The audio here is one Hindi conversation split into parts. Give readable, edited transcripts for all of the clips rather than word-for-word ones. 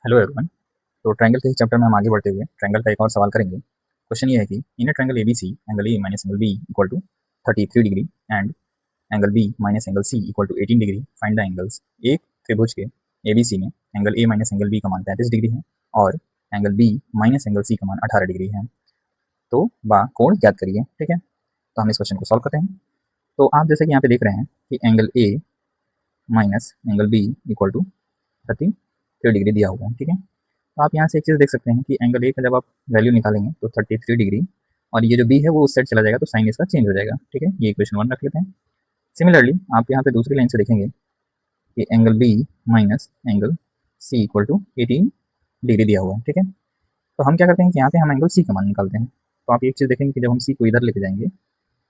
Hello everyone. तो ट्रायंगल के इस चैप्टर में हम आगे बढ़ते हुए ट्रायंगल का एक और सवाल करेंगे। क्वेश्चन ये है कि in a triangle ABC angle A minus angle B equal to 33 degree and angle B minus angle C equal to 18 degree. Find the angles. एक त्रिभुज के एबीसी में angle A minus angle B का मान 33 डिग्री है और angle B minus angle C का मान 18 डिग्री है। तो बा कोण ज्ञात करिए। ठीक है, तो हम इस क्वेश्चन को सॉल्व करते हैं। तो आप जैसे कि यहाँ पे देख रहे हैं कि angle A minus angle B equal to 33 degree दिया हुआ है। ठीक है, तो आप यहाँ से एक चीज़ देख सकते हैं कि एंगल ए का जब आप वैल्यू निकालेंगे तो 33 डिग्री और ये जो बी है वो उस साइड चला जाएगा तो साइन इसका चेंज हो जाएगा। ठीक है, ये इक्वेशन 1 रख लेते हैं। सिमिलरली आप यहाँ पे दूसरी लाइन से देखेंगे कि angle B minus angle C equal to 18 degree दिया हुआ है। ठीक है, तो हम क्या करते हैं कि यहाँ पे हम एंगल सी का मान निकालते हैं। तो आप एक चीज़ देखेंगे कि जब हम सी को इधर लेके जाएंगे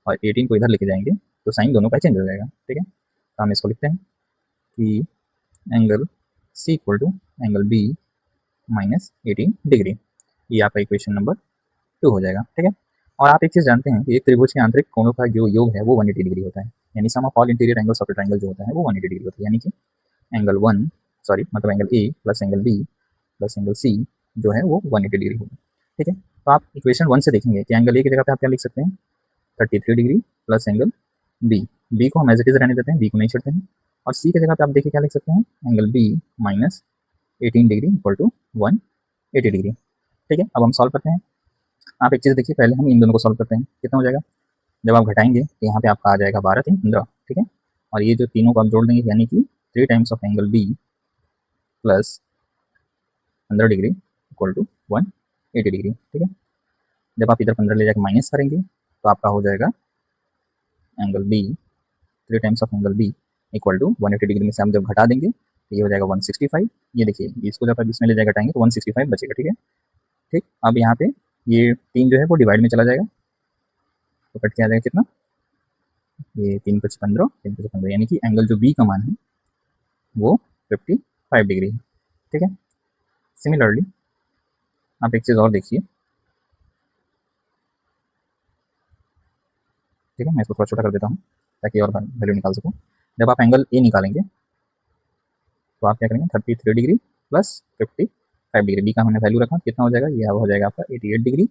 और 18 को इधर लेके जाएंगे तो साइन दोनों का चेंज हो जाएगा। ठीक है, तो हम इसको लिखते हैं कि angle C equal to angle B minus 18 degree. ये आपका इक्वेशन नंबर 2 हो जाएगा। ठीक है, और आप एक चीज़ जानते हैं कि एक त्रिभुज के आंतरिक कोणों का जो योग है वो 180 डिग्री होता है, यानी sum of all interior angles of the triangle जो होता है वो 180 डिग्री होता है। यानी कि एंगल 1 सॉरी मतलब angle A plus angle B plus angle C जो है वो 180 डिग्री होगा। ठीक है, तो आप इक्वेशन 1 से देखेंगे कि एंगल ए की जगह पे आप क्या लिख सकते हैं 33 degree plus angle B. B को हम एज इट इज रहने देते हैं, बी को नहीं छेड़ते हैं। और सी की जगह पे आप देखिए क्या लिख सकते हैं angle B minus 18 degree equal to 180 degree. ठीक है, अब हम सॉल्व करते हैं। आप एक चीज़ देखिए, पहले हम इन दोनों को सॉल्व करते हैं। कितना हो जाएगा, जब आप घटाएंगे तो यहाँ पे आपका आ जाएगा 12 3 15। ठीक है, और ये जो तीनों को आप जोड़ देंगे यानी कि 3 times of angle B plus 15 degree equal to 180 degree. ठीक है, जब आप इधर 15 ले जाकर माइनस करेंगे तो आपका हो जाएगा angle B 3 times of angle B equal to 180 degree में से हम जब घटा देंगे तो ये हो जाएगा 165। ये देखिए इसको जब आप इसमें ले जाकर घटाएंगे तो 165 बचेगा। ठीक है, ठीक, अब यहाँ पे ये 3 जो है वो डिवाइड में चला जाएगा तो कट के आ जाएगा कितना, ये 3 5 15 3 5 15, यानी कि एंगल जो बी का मान है वो 55 डिग्री है। ठीक है, सिमिलरली आप एक चीज़ और देखिए। ठीक है, मैं इसको थोड़ा छोटा कर देता हूँ ताकि और वैल्यू निकाल सकूँ। जब आप एंगल ए निकालेंगे तो आप क्या करेंगे 33 डिग्री प्लस 55 डिग्री। बी का हमने वैल्यू रखा कितना हो जाएगा, ये हो जाएगा आपका 88 डिग्री।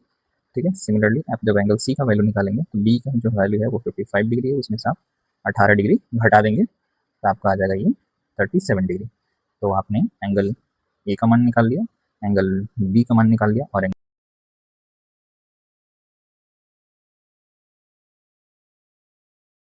ठीक है, सिमिलरली आप जब एंगल सी का वैल्यू निकालेंगे तो बी का जो वैल्यू है वो 55 डिग्री है, उसमें से आप 18 डिग्री घटा देंगे तो आपका आ जाएगा ये 37 डिग्री। तो आपने एंगल ए का मान निकाल लिया, एंगल बी का मान निकाल लिया और